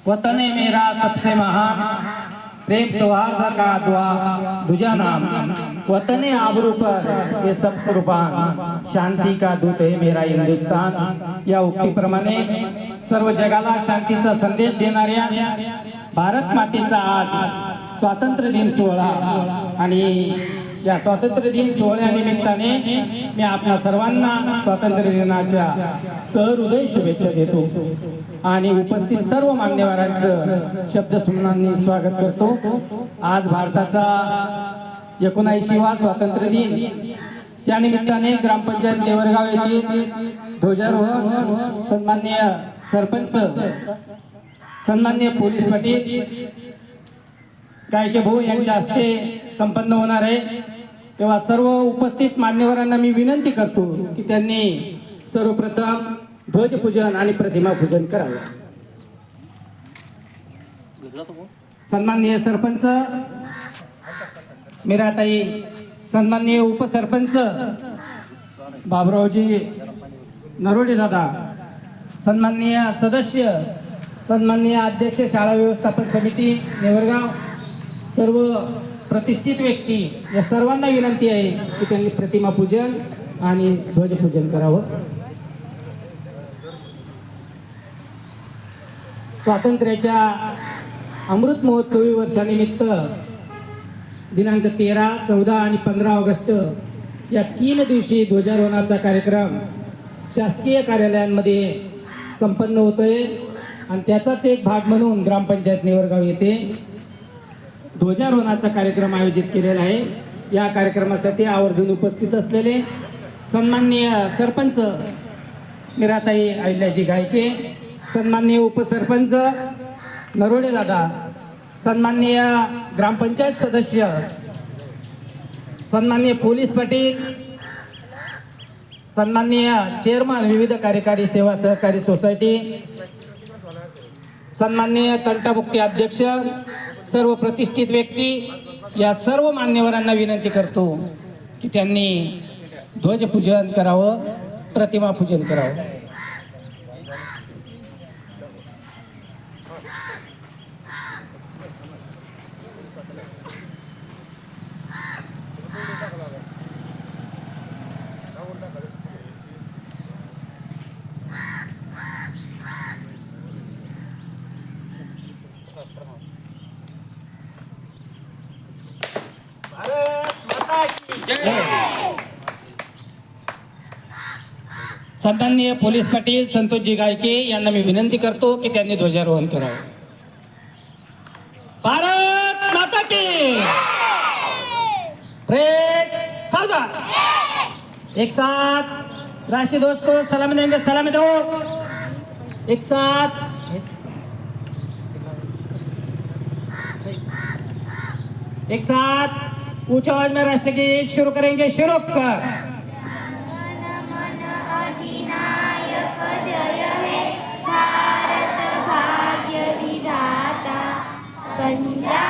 वतन है मेरा सबसे महान, प्रेम सौहार्द का दुआ दूजा नाम, वतन आबरू पर ये सब कुर्बान, शांती का दूत है मेरा हिंदुस्तान। या उक्तीप्रमाणे सर्व जगाला शांतीचा संदेश देणाऱ्या भारत मातेचा आज स्वातंत्र्य दिन सोहळा आणि या स्वातंत्र्य दिन सोहळ्यानिमित्ताने मी आपल्या सर्वांना स्वातंत्र्य दिनाच्या सहृदय शुभेच्छा देतो आणि उपस्थित सर्व मान्यवरांचं शब्दसुमनांनी स्वागत करतो। आज भारताचा 79वा स्वातंत्र्य दिन, त्यानिमित्ताने ग्रामपंचायत देवरगाव येथील ध्वजारोहण सन्माननीय सरपंच, सन्माननीय पोलीस पाटील गायके भाऊ यांच्या हस्ते संपन्न होणार आहे। तेव्हा सर्व उपस्थित मान्यवरांना मी विनंती करतो की त्यांनी सर्वप्रथम ध्वजपूजन आणि प्रतिमा पूजन करावे। सन्माननीय सरपंच मीराताई, सन्माननीय उपसरपंच बाबरावजी नरोडे दादा, सन्माननीय सदस्य, सन्माननीय अध्यक्ष शाळा व्यवस्थापन समिती नेवरगाव, सर्व प्रतिष्ठित व्यक्ती, या सर्वांना विनंती आहे की त्यांनी प्रतिमा पूजन आणि ध्वजपूजन करावं। स्वातंत्र्याच्या अमृत महोत्सवी वर्षानिमित्त दिनांक 13, 14 आणि 15 ऑगस्ट या 3 दिवशी ध्वजारोहणाचा कार्यक्रम शासकीय कार्यालयांमध्ये संपन्न होतोय आणि त्याचाच एक भाग म्हणून ग्रामपंचायत नेवरगाव येथे ध्वजारोहणाचा कार्यक्रम आयोजित केलेला आहे। या कार्यक्रमासाठी आवर्जून उपस्थित असलेले सन्माननीय सरपंच मीराताई अहिल्याजी गायके, सन्माननीय उपसरपंच नरोडे दादा, सन्माननीय ग्रामपंचायत सदस्य, सन्माननीय पोलीस पाटील, सन्माननीय चेअरमन विविध कार्यकारी सेवा सहकारी सोसायटी, सन्माननीय तंटामुक्ती अध्यक्ष, सर्व प्रतिष्ठित व्यक्ती, या सर्व मान्यवरांना विनंती करतो की त्यांनी ध्वजपूजन करावं, प्रतिमा पूजन करावं। सन्माननीय पोलीस पाटील संतोषजी गायके यांना मी विनंती करतो की त्यांनी ध्वजारोहण करावं। भारत माता की प्रेम सावधान, एक साथ राष्ट्रीय ध्वज को सलामी देंगे, सलामी दो, एक साथ, एक साथ ऊंचा आवाज में राष्ट्रगीत शुरू करेंगे। शुरू कर। पंजाब